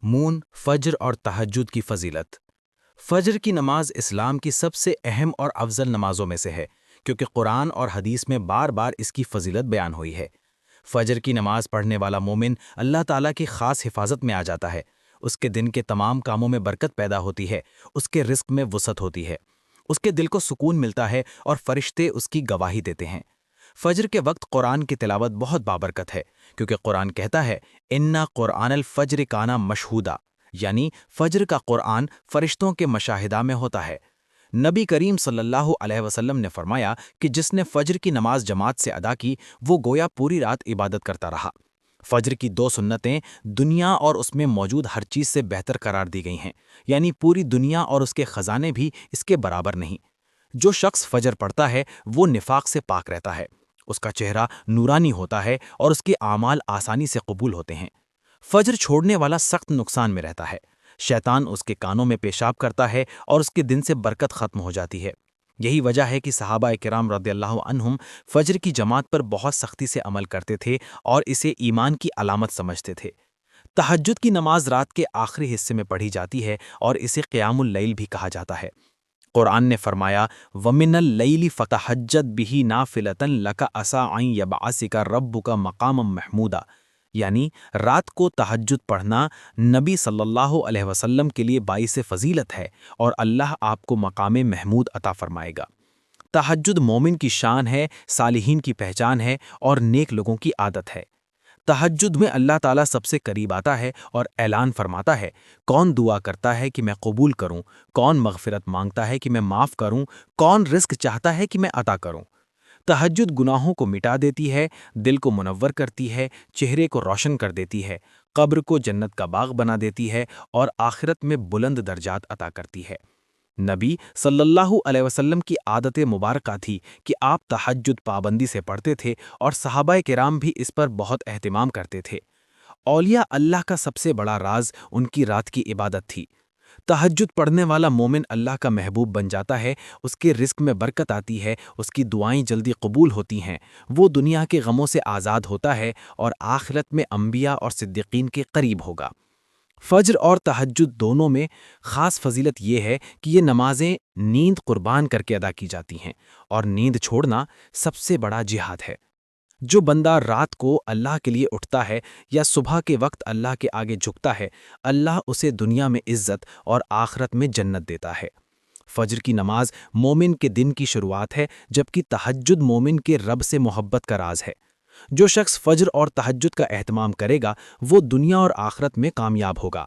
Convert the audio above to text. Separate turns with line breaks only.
مون، فجر اور تہجد کی فضیلت۔ فجر کی نماز اسلام کی سب سے اہم اور افضل نمازوں میں سے ہے، کیونکہ قرآن اور حدیث میں بار بار اس کی فضیلت بیان ہوئی ہے۔ فجر کی نماز پڑھنے والا مومن اللہ تعالیٰ کی خاص حفاظت میں آ جاتا ہے، اس کے دن کے تمام کاموں میں برکت پیدا ہوتی ہے، اس کے رزق میں وسعت ہوتی ہے، اس کے دل کو سکون ملتا ہے اور فرشتے اس کی گواہی دیتے ہیں۔ فجر کے وقت قرآن کی تلاوت بہت بابرکت ہے، کیونکہ قرآن کہتا ہے اِنَّا قرآن الفجر کانا مشہودا، یعنی فجر کا قرآن فرشتوں کے مشاہدہ میں ہوتا ہے۔ نبی کریم صلی اللہ علیہ وسلم نے فرمایا کہ جس نے فجر کی نماز جماعت سے ادا کی وہ گویا پوری رات عبادت کرتا رہا۔ فجر کی 2 سنتیں دنیا اور اس میں موجود ہر چیز سے بہتر قرار دی گئی ہیں، یعنی پوری دنیا اور اس کے خزانے بھی اس کے برابر نہیں۔ جو شخص فجر پڑھتا ہے وہ نفاق سے پاک رہتا ہے، اس کا چہرہ نورانی ہوتا ہے اور اس کے اعمال آسانی سے قبول ہوتے ہیں۔ فجر چھوڑنے والا سخت نقصان میں رہتا ہے، شیطان اس کے کانوں میں پیشاب کرتا ہے اور اس کے دن سے برکت ختم ہو جاتی ہے۔ یہی وجہ ہے کہ صحابہ کرام رضی اللہ عنہم فجر کی جماعت پر بہت سختی سے عمل کرتے تھے اور اسے ایمان کی علامت سمجھتے تھے۔ تہجد کی نماز رات کے آخری حصے میں پڑھی جاتی ہے اور اسے قیام اللیل بھی کہا جاتا ہے۔ قرآن نے فرمایا وَمِنَ اللَّيْلِ فَتَہَجَّدْ بِهِ نَافِلَةً لَكَ عَسَىٰ أَن يَبْعَثَكَ رَبُّكَ مَقَامًا مَحْمُودًا، یعنی رات کو تہجد پڑھنا نبی صلی اللہ علیہ وسلم کے لیے باعث فضیلت ہے اور اللہ آپ کو مقام محمود عطا فرمائے گا۔ تہجد مومن کی شان ہے، صالحین کی پہچان ہے اور نیک لوگوں کی عادت ہے۔ تہجد میں اللہ تعالیٰ سب سے قریب آتا ہے اور اعلان فرماتا ہے کون دعا کرتا ہے کہ میں قبول کروں، کون مغفرت مانگتا ہے کہ میں معاف کروں، کون رزق چاہتا ہے کہ میں عطا کروں۔ تہجد گناہوں کو مٹا دیتی ہے، دل کو منور کرتی ہے، چہرے کو روشن کر دیتی ہے، قبر کو جنت کا باغ بنا دیتی ہے اور آخرت میں بلند درجات عطا کرتی ہے۔ نبی صلی اللہ علیہ وسلم کی عادت مبارکہ تھی کہ آپ تہجد پابندی سے پڑھتے تھے اور صحابہ کرام بھی اس پر بہت اہتمام کرتے تھے۔ اولیاء اللہ کا سب سے بڑا راز ان کی رات کی عبادت تھی۔ تہجد پڑھنے والا مومن اللہ کا محبوب بن جاتا ہے، اس کے رزق میں برکت آتی ہے، اس کی دعائیں جلدی قبول ہوتی ہیں، وہ دنیا کے غموں سے آزاد ہوتا ہے اور آخرت میں انبیاء اور صدیقین کے قریب ہوگا۔ فجر اور تہجد دونوں میں خاص فضیلت یہ ہے کہ یہ نمازیں نیند قربان کر کے ادا کی جاتی ہیں، اور نیند چھوڑنا سب سے بڑا جہاد ہے۔ جو بندہ رات کو اللہ کے لیے اٹھتا ہے یا صبح کے وقت اللہ کے آگے جھکتا ہے، اللہ اسے دنیا میں عزت اور آخرت میں جنت دیتا ہے۔ فجر کی نماز مومن کے دن کی شروعات ہے، جبکہ تہجد مومن کے رب سے محبت کا راز ہے۔ جو شخص فجر اور تہجد کا اہتمام کرے گا وہ دنیا اور آخرت میں کامیاب ہوگا۔